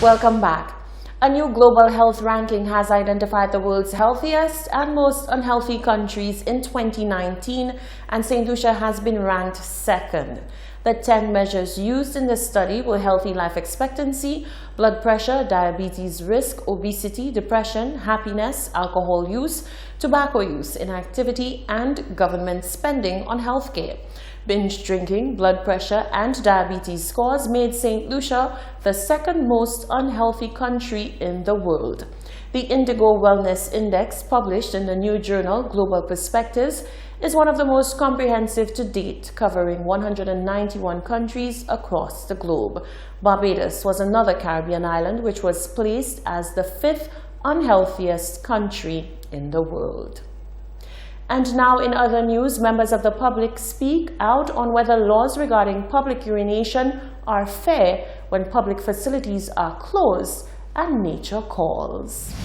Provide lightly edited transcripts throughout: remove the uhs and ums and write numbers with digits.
Welcome back. A new global health ranking has identified the world's healthiest and most unhealthy countries in 2019, and St. Lucia has been ranked second. The 10 measures used in this study were healthy life expectancy, blood pressure, diabetes risk, obesity, depression, happiness, alcohol use, tobacco use, inactivity, and government spending on healthcare. Binge drinking, blood pressure, and diabetes scores made St. Lucia the second most unhealthy country in the world. The Indigo Wellness Index, published in the new journal Global Perspectives, is one of the most comprehensive to date, covering 191 countries across the globe. Barbados was another Caribbean island which was placed as the 5th unhealthiest country in the world. And now in other news, members of the public speak out on whether laws regarding public urination are fair when public facilities are closed and nature calls.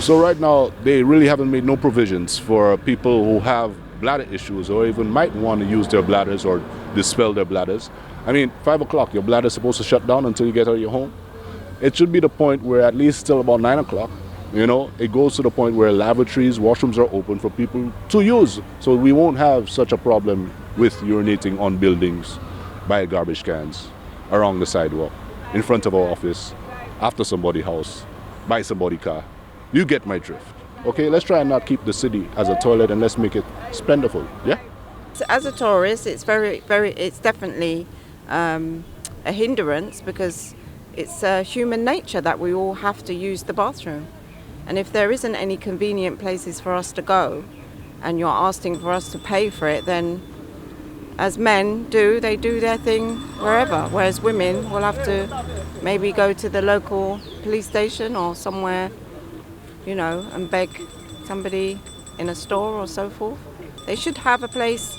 So right now, they really haven't made no provisions for people who have bladder issues or even might want to use their bladders or dispel their bladders. I mean, 5 o'clock, your bladder is supposed to shut down until you get out of your home. It should be the point where at least till about 9 o'clock, it goes to the point where lavatories, washrooms are open for people to use. So we won't have such a problem with urinating on buildings, by garbage cans, around the sidewalk, in front of our office, after somebody's house, by somebody's car. You get my drift. Okay, let's try and not keep the city as a toilet and let's make it splendorful, yeah? As a tourist, it's it's definitely a hindrance because it's human nature that we all have to use the bathroom. And if there isn't any convenient places for us to go and you're asking for us to pay for it, then as men do, they do their thing wherever. Whereas women will have to maybe go to the local police station or somewhere, and beg somebody in a store or so forth. They should have a place,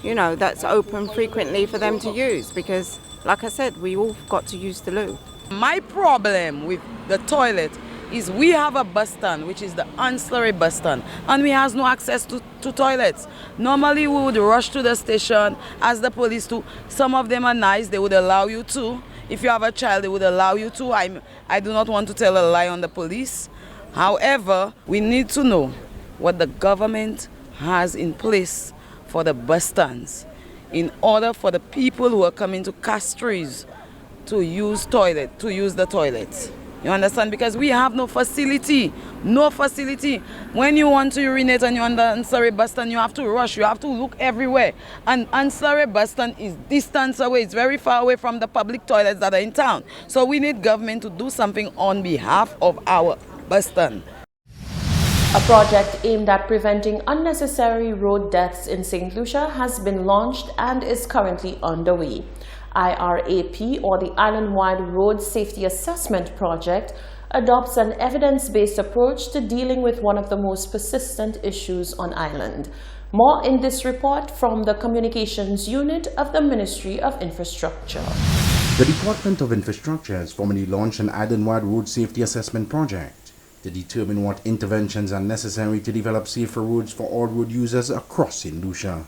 that's open frequently for them to use because, like I said, we all got to use the loo. My problem with the toilet is we have a bus stand, which is the ancillary bus stand, and we have no access to toilets. Normally we would rush to the station, ask the police to. Some of them are nice, they would allow you to. If you have a child, they would allow you to. I do not want to tell a lie on the police. However, we need to know what the government has in place for the bus stands in order for the people who are coming to Castries to use the toilets. You understand? Because we have no facility. When you want to urinate and you're on the ancillary bus stand, you have to rush. You have to look everywhere. And ancillary bus stand is distance away. It's very far away from the public toilets that are in town. So we need government to do something on behalf of our bus stand. A project aimed at preventing unnecessary road deaths in St. Lucia has been launched and is currently underway. IRAP, or the Island-Wide Road Safety Assessment Project, adopts an evidence-based approach to dealing with one of the most persistent issues on island. More in this report from the Communications Unit of the Ministry of Infrastructure. The Department of Infrastructure has formally launched an Island-Wide Road Safety Assessment Project to determine what interventions are necessary to develop safer roads for all road users across St. Lucia.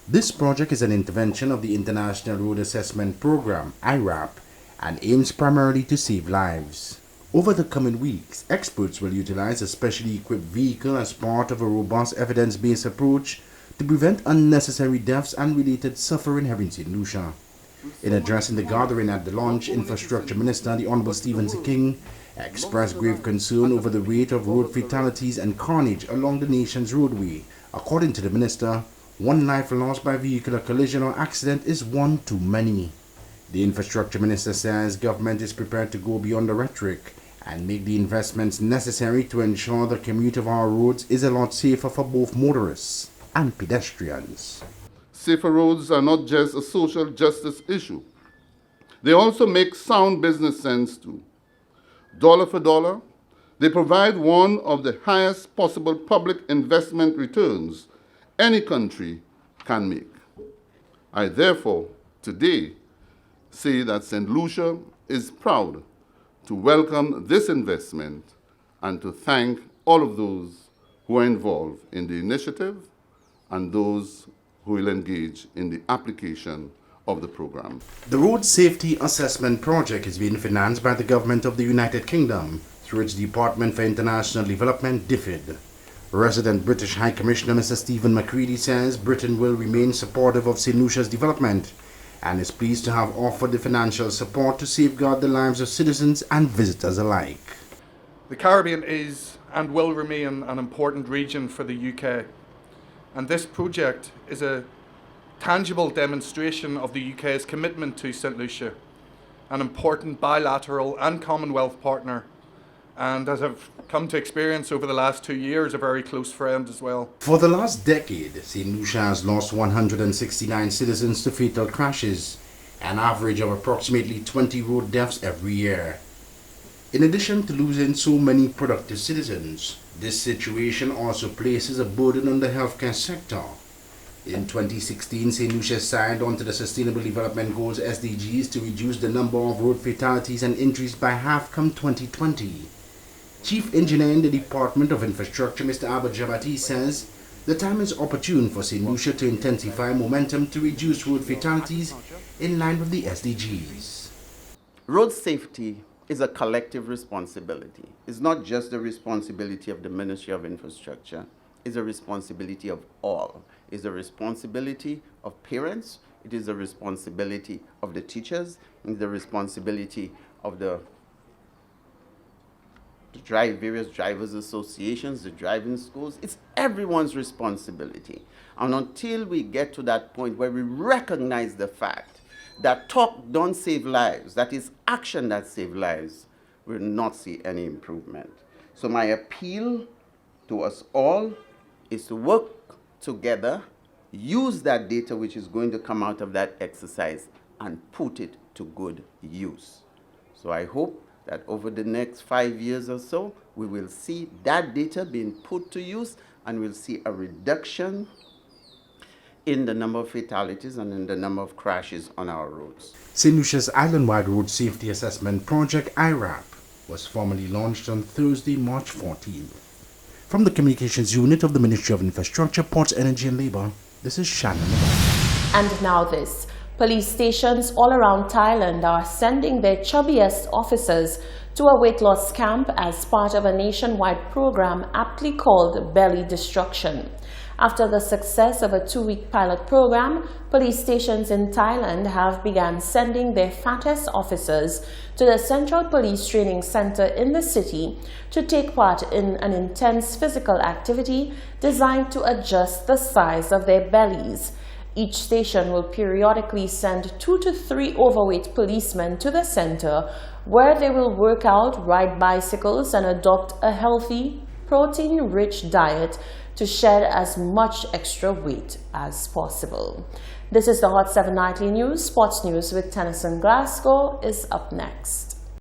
This project is an intervention of the International Road Assessment Program, IRAP, and aims primarily to save lives. Over the coming weeks, experts will utilize a specially equipped vehicle as part of a robust evidence-based approach to prevent unnecessary deaths and related suffering here in St. Lucia. In addressing the gathering at the launch, Infrastructure Minister, the Honorable Stephen King, expressed grave concern over the rate of road fatalities and carnage along the nation's roadway. According to the Minister, one life lost by vehicular collision or accident is one too many. The Infrastructure Minister says government is prepared to go beyond the rhetoric and make the investments necessary to ensure the commute of our roads is a lot safer for both motorists and pedestrians. Safer roads are not just a social justice issue. They also make sound business sense too. Dollar for dollar, they provide one of the highest possible public investment returns any country can make. I therefore, today, say that St. Lucia is proud to welcome this investment and to thank all of those who are involved in the initiative and those who will engage in the application of the program. The Road Safety Assessment Project is being financed by the Government of the United Kingdom through its Department for International Development, DFID. Resident British High Commissioner Mr. Stephen McCready says Britain will remain supportive of St. Lucia's development and is pleased to have offered the financial support to safeguard the lives of citizens and visitors alike. The Caribbean is and will remain an important region for the UK, and this project is a tangible demonstration of the UK's commitment to St. Lucia, an important bilateral and Commonwealth partner, and as I've come to experience over the last 2 years, a very close friend as well. For the last decade, St. Lucia has lost 169 citizens to fatal crashes, an average of approximately 20 road deaths every year. In addition to losing so many productive citizens, this situation also places a burden on the healthcare sector. In 2016, St. Lucia signed on to the Sustainable Development Goals SDGs to reduce the number of road fatalities and injuries by half come 2020. Chief Engineer in the Department of Infrastructure, Mr. Abba Jabati, says the time is opportune for St. Lucia to intensify momentum to reduce road fatalities in line with the SDGs. Road safety is a collective responsibility. It's not just the responsibility of the Ministry of Infrastructure, it's a responsibility of all. It's a responsibility of parents, it is a responsibility of the teachers, it's the responsibility of the various drivers associations, the driving schools. It's everyone's responsibility. And until we get to that point where we recognize the fact that talk don't save lives, that is action that saves lives, we'll not see any improvement. So my appeal to us all is to work together, use that data which is going to come out of that exercise and put it to good use. So I hope that over the next 5 years or so, we will see that data being put to use and we'll see a reduction in the number of fatalities and in the number of crashes on our roads. St. Lucia's Island-wide Road Safety Assessment Project, IRAP, was formally launched on Thursday, March 14th. From the Communications Unit of the Ministry of Infrastructure, Ports, Energy and Labour, this is Shannon. And now this. Police stations all around Thailand are sending their chubbiest officers to a weight loss camp as part of a nationwide program aptly called Belly Destruction. After the success of a 2-week pilot program, police stations in Thailand have begun sending their fattest officers to the Central Police Training Center in the city to take part in an intense physical activity designed to adjust the size of their bellies. Each station will periodically send 2 to 3 overweight policemen to the center where they will work out, ride bicycles, and adopt a healthy, protein-rich diet to shed as much extra weight as possible. This is the Hot 7 Nightly News. Sports News with Tennyson Glasgow is up next.